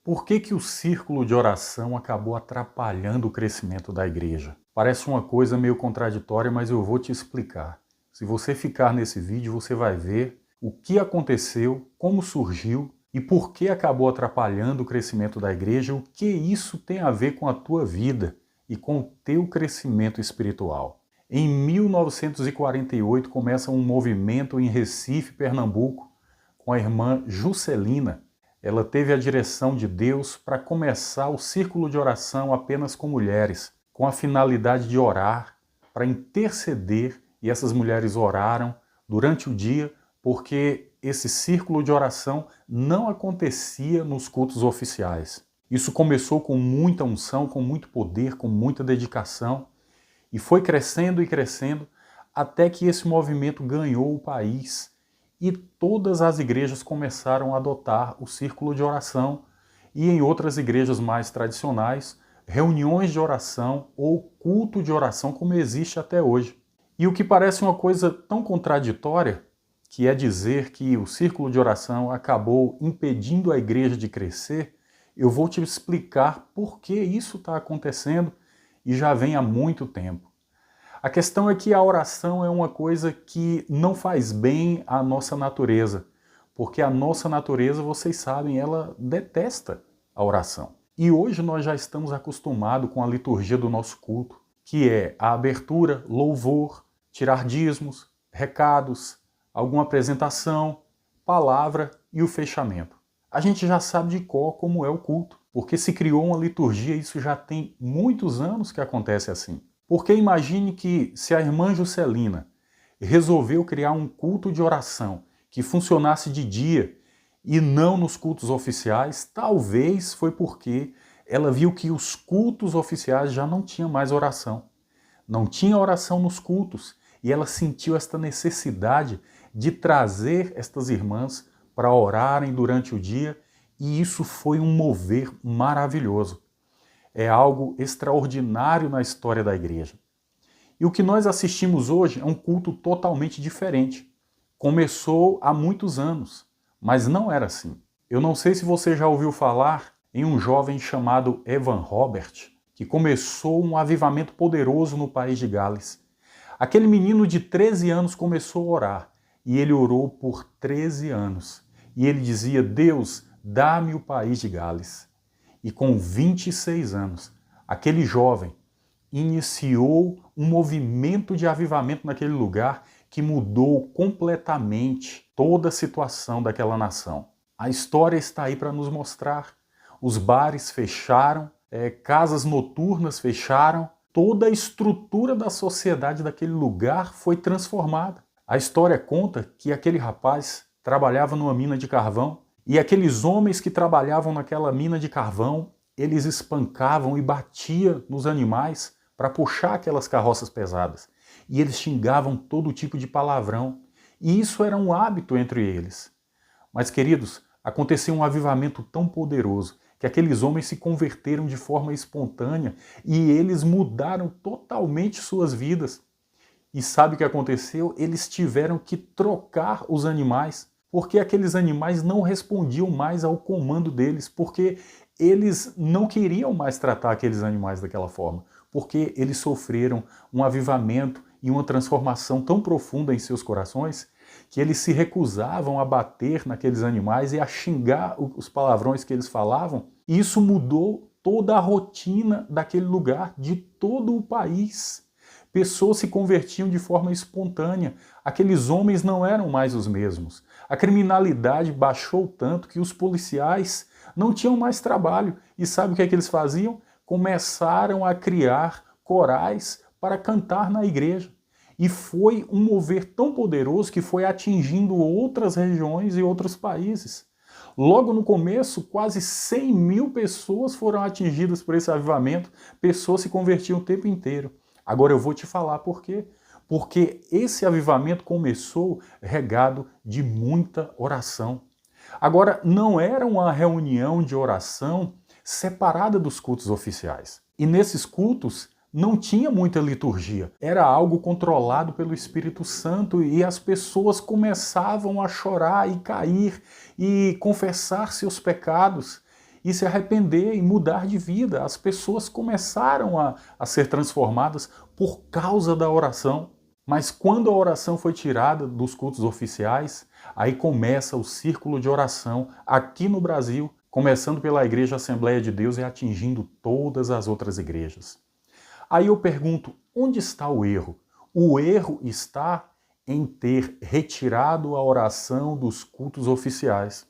Por que que o círculo de oração acabou atrapalhando o crescimento da igreja? Parece uma coisa meio contraditória, mas eu vou te explicar. Se você ficar nesse vídeo, você vai ver o que aconteceu, como surgiu e por que acabou atrapalhando o crescimento da igreja, o que isso tem a ver com a tua vida e com o teu crescimento espiritual. Em 1948 começa um movimento em Recife, Pernambuco, com a irmã Juscelina. Ela teve a direção de Deus para começar o círculo de oração apenas com mulheres, com a finalidade de orar, para interceder, e essas mulheres oraram durante o dia, porque esse círculo de oração não acontecia nos cultos oficiais. Isso começou com muita unção, com muito poder, com muita dedicação, e foi crescendo e crescendo, até que esse movimento ganhou o país, e todas as igrejas começaram a adotar o círculo de oração e em outras igrejas mais tradicionais, reuniões de oração ou culto de oração como existe até hoje. E o que parece uma coisa tão contraditória, que é dizer que o círculo de oração acabou impedindo a igreja de crescer, eu vou te explicar por que isso está acontecendo e já vem há muito tempo. A questão é que a oração é uma coisa que não faz bem à nossa natureza, porque a nossa natureza, vocês sabem, ela detesta a oração. E hoje nós já estamos acostumados com a liturgia do nosso culto, que é a abertura, louvor, tirar dízimos, recados, alguma apresentação, palavra e o fechamento. A gente já sabe de cor como é o culto, porque se criou uma liturgia, isso já tem muitos anos que acontece assim. Porque imagine que se a irmã Juscelina resolveu criar um culto de oração que funcionasse de dia e não nos cultos oficiais, talvez foi porque ela viu que os cultos oficiais já não tinham mais oração. Não tinha oração nos cultos e ela sentiu esta necessidade de trazer estas irmãs para orarem durante o dia e isso foi um mover maravilhoso. É algo extraordinário na história da igreja. E o que nós assistimos hoje é um culto totalmente diferente. Começou há muitos anos, mas não era assim. Eu não sei se você já ouviu falar em um jovem chamado Evan Robert, que começou um avivamento poderoso no país de Gales. Aquele menino de 13 anos começou a orar, e ele orou por 13 anos. E ele dizia, Deus, dá-me o país de Gales. E com 26 anos, aquele jovem iniciou um movimento de avivamento naquele lugar que mudou completamente toda a situação daquela nação. A história está aí para nos mostrar. Os bares fecharam, casas noturnas fecharam, toda a estrutura da sociedade daquele lugar foi transformada. A história conta que aquele rapaz trabalhava numa mina de carvão, e aqueles homens que trabalhavam naquela mina de carvão, eles espancavam e batiam nos animais para puxar aquelas carroças pesadas. E eles xingavam todo tipo de palavrão. E isso era um hábito entre eles. Mas, queridos, aconteceu um avivamento tão poderoso que aqueles homens se converteram de forma espontânea e eles mudaram totalmente suas vidas. E sabe o que aconteceu? Eles tiveram que trocar os animais, porque aqueles animais não respondiam mais ao comando deles, porque eles não queriam mais tratar aqueles animais daquela forma, porque eles sofreram um avivamento e uma transformação tão profunda em seus corações que eles se recusavam a bater naqueles animais e a xingar os palavrões que eles falavam. E isso mudou toda a rotina daquele lugar, de todo o país. Pessoas se convertiam de forma espontânea. Aqueles homens não eram mais os mesmos. A criminalidade baixou tanto que os policiais não tinham mais trabalho. E sabe o que é que eles faziam? Começaram a criar corais para cantar na igreja. E foi um mover tão poderoso que foi atingindo outras regiões e outros países. Logo no começo, quase 100 mil pessoas foram atingidas por esse avivamento. Pessoas se convertiam o tempo inteiro. Agora eu vou te falar por quê. Porque esse avivamento começou regado de muita oração. Agora, não era uma reunião de oração separada dos cultos oficiais. E nesses cultos não tinha muita liturgia. Era algo controlado pelo Espírito Santo e as pessoas começavam a chorar e cair e confessar seus pecados. e se arrepender e mudar de vida. As pessoas começaram a ser transformadas por causa da oração. Mas quando a oração foi tirada dos cultos oficiais, aí começa o círculo de oração aqui no Brasil, começando pela Igreja Assembleia de Deus e atingindo todas as outras igrejas. Aí eu pergunto, onde está o erro? O erro está em ter retirado a oração dos cultos oficiais.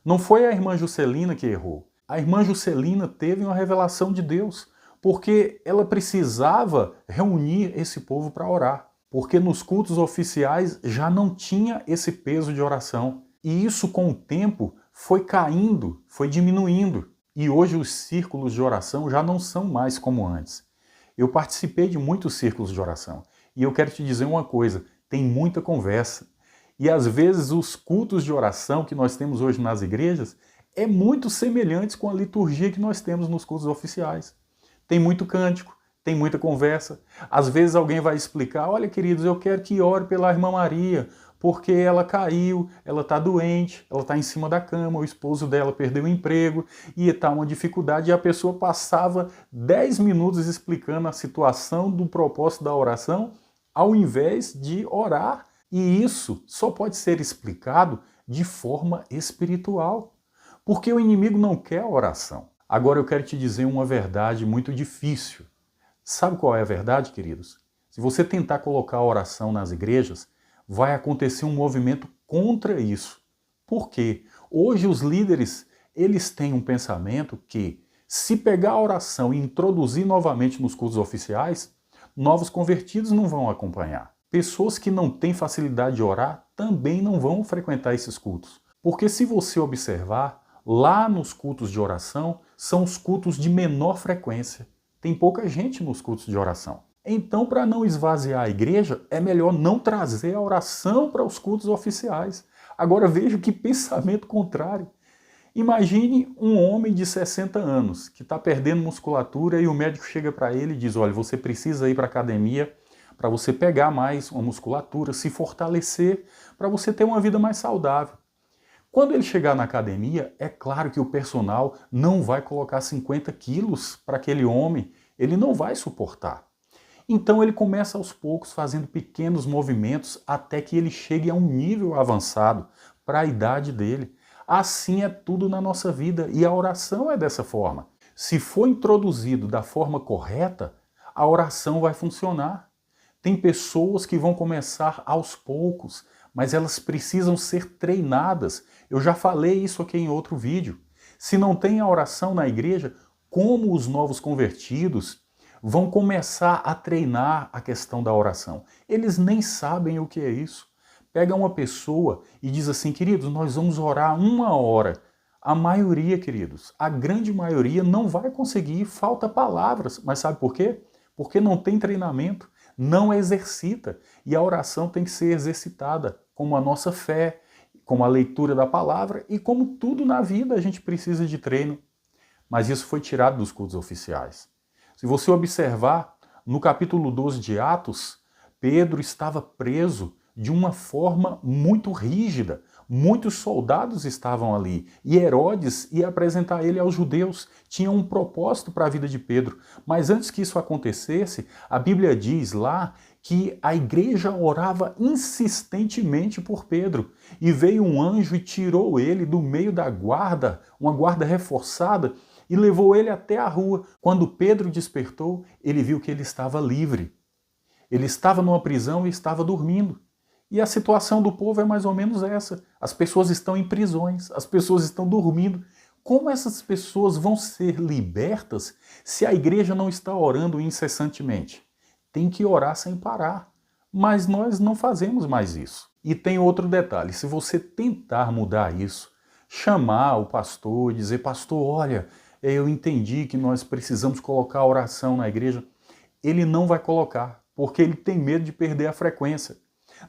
Não foi a irmã Juscelina que errou. A irmã Juscelina teve uma revelação de Deus, porque ela precisava reunir esse povo para orar. Porque nos cultos oficiais já não tinha esse peso de oração. E isso, com o tempo, foi caindo, foi diminuindo. E hoje os círculos de oração já não são mais como antes. Eu participei de muitos círculos de oração. E eu quero te dizer uma coisa, tem muita conversa. E às vezes os cultos de oração que nós temos hoje nas igrejas é muito semelhantes com a liturgia que nós temos nos cultos oficiais. Tem muito cântico, tem muita conversa. Às vezes alguém vai explicar, olha queridos, eu quero que ore pela irmã Maria, porque ela caiu, ela está doente, ela está em cima da cama, o esposo dela perdeu o emprego e está uma dificuldade, e a pessoa passava 10 minutos explicando a situação do propósito da oração, ao invés de orar. E isso só pode ser explicado de forma espiritual, porque o inimigo não quer a oração. Agora eu quero te dizer uma verdade muito difícil. Sabe qual é a verdade, queridos? Se você tentar colocar a oração nas igrejas, vai acontecer um movimento contra isso. Por quê? Hoje os líderes, eles têm um pensamento que, se pegar a oração e introduzir novamente nos cultos oficiais, novos convertidos não vão acompanhar. Pessoas que não têm facilidade de orar também não vão frequentar esses cultos. Porque se você observar, lá nos cultos de oração são os cultos de menor frequência. Tem pouca gente nos cultos de oração. Então, para não esvaziar a igreja, é melhor não trazer a oração para os cultos oficiais. Agora veja que pensamento contrário. Imagine um homem de 60 anos que está perdendo musculatura e o médico chega para ele e diz, olha, você precisa ir para a academia para você pegar mais uma musculatura, se fortalecer, para você ter uma vida mais saudável. Quando ele chegar na academia, é claro que o personal não vai colocar 50 quilos para aquele homem, ele não vai suportar. Então ele começa aos poucos fazendo pequenos movimentos até que ele chegue a um nível avançado para a idade dele. Assim é tudo na nossa vida e a oração é dessa forma. Se for introduzido da forma correta, a oração vai funcionar. Tem pessoas que vão começar aos poucos, mas elas precisam ser treinadas. Eu já falei isso aqui em outro vídeo. Se não tem a oração na igreja, como os novos convertidos vão começar a treinar a questão da oração? Eles nem sabem o que é isso. Pega uma pessoa e diz assim, queridos, nós vamos orar 1 hora. A maioria, queridos, a grande maioria não vai conseguir, falta palavras. Mas sabe por quê? Porque não tem treinamento, não exercita. E a oração tem que ser exercitada, como a nossa fé, como a leitura da palavra e como tudo na vida a gente precisa de treino. Mas isso foi tirado dos cultos oficiais. Se você observar, no capítulo 12 de Atos, Pedro estava preso de uma forma muito rígida. Muitos soldados estavam ali e Herodes ia apresentar ele aos judeus. Tinha um propósito para a vida de Pedro. Mas antes que isso acontecesse, a Bíblia diz lá que a igreja orava insistentemente por Pedro. E veio um anjo e tirou ele do meio da guarda, uma guarda reforçada, e levou ele até a rua. Quando Pedro despertou, ele viu que ele estava livre. Ele estava numa prisão e estava dormindo. E a situação do povo é mais ou menos essa. As pessoas estão em prisões, as pessoas estão dormindo. Como essas pessoas vão ser libertas se a igreja não está orando incessantemente? Tem que orar sem parar. Mas nós não fazemos mais isso. E tem outro detalhe, se você tentar mudar isso, chamar o pastor e dizer, pastor, olha, eu entendi que nós precisamos colocar a oração na igreja, ele não vai colocar, porque ele tem medo de perder a frequência.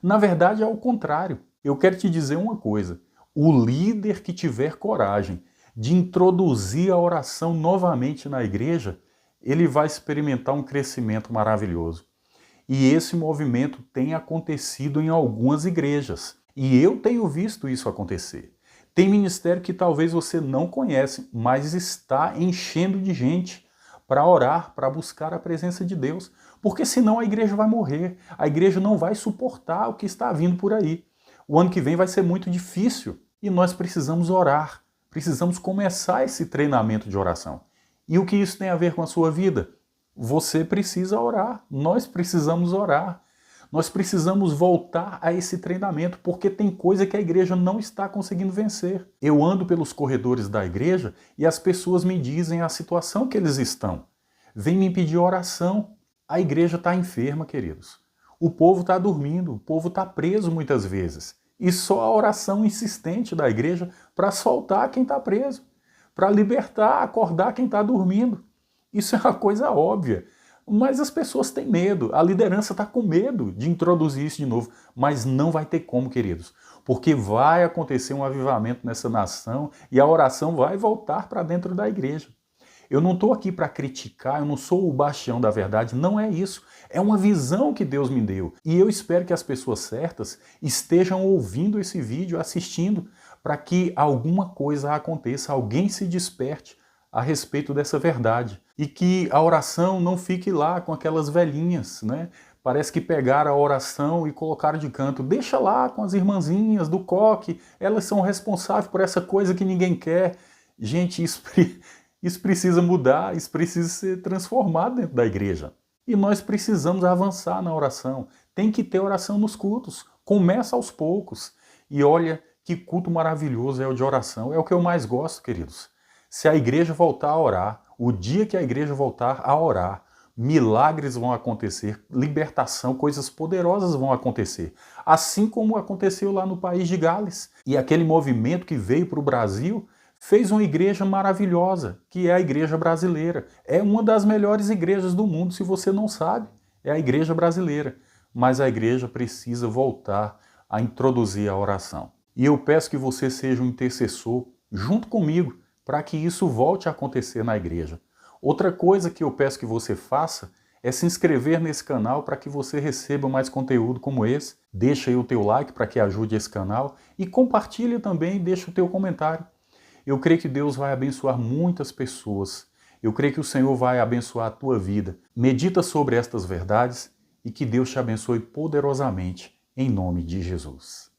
Na verdade, é o contrário. Eu quero te dizer uma coisa, o líder que tiver coragem de introduzir a oração novamente na igreja, ele vai experimentar um crescimento maravilhoso. E esse movimento tem acontecido em algumas igrejas. E eu tenho visto isso acontecer. Tem ministério que talvez você não conhece, mas está enchendo de gente para orar, para buscar a presença de Deus. Porque senão a igreja vai morrer, a igreja não vai suportar o que está vindo por aí. O ano que vem vai ser muito difícil e nós precisamos orar, precisamos começar esse treinamento de oração. E o que isso tem a ver com a sua vida? Você precisa orar, nós precisamos orar. Nós precisamos voltar a esse treinamento, porque tem coisa que a igreja não está conseguindo vencer. Eu ando pelos corredores da igreja e as pessoas me dizem a situação que eles estão. Vêm me pedir oração. A igreja está enferma, queridos. O povo está dormindo, o povo está preso muitas vezes. E só a oração insistente da igreja para soltar quem está preso, para libertar, acordar quem está dormindo. Isso é uma coisa óbvia. Mas as pessoas têm medo, a liderança está com medo de introduzir isso de novo. Mas não vai ter como, queridos, porque vai acontecer um avivamento nessa nação e a oração vai voltar para dentro da igreja. Eu não estou aqui para criticar, eu não sou o bastião da verdade, não é isso. É uma visão que Deus me deu. E eu espero que as pessoas certas estejam ouvindo esse vídeo, assistindo, para que alguma coisa aconteça, alguém se desperte a respeito dessa verdade. E que a oração não fique lá com aquelas velhinhas, né? Parece que pegaram a oração e colocaram de canto. Deixa lá com as irmãzinhas do coque, elas são responsáveis por essa coisa que ninguém quer. Gente, isso precisa mudar, isso precisa ser transformado dentro da igreja. E nós precisamos avançar na oração. Tem que ter oração nos cultos. Começa aos poucos. E olha que culto maravilhoso é o de oração. É o que eu mais gosto, queridos. Se a igreja voltar a orar, o dia que a igreja voltar a orar, milagres vão acontecer, libertação, coisas poderosas vão acontecer. Assim como aconteceu lá no país de Gales. E aquele movimento que veio para o Brasil fez uma igreja maravilhosa, que é a igreja brasileira. É uma das melhores igrejas do mundo, se você não sabe. É a igreja brasileira. Mas a igreja precisa voltar a introduzir a oração. E eu peço que você seja um intercessor junto comigo, para que isso volte a acontecer na igreja. Outra coisa que eu peço que você faça é se inscrever nesse canal para que você receba mais conteúdo como esse. Deixa aí o teu like para que ajude esse canal e compartilha também, deixa o teu comentário. Eu creio que Deus vai abençoar muitas pessoas. Eu creio que o Senhor vai abençoar a tua vida. Medita sobre estas verdades e que Deus te abençoe poderosamente, em nome de Jesus.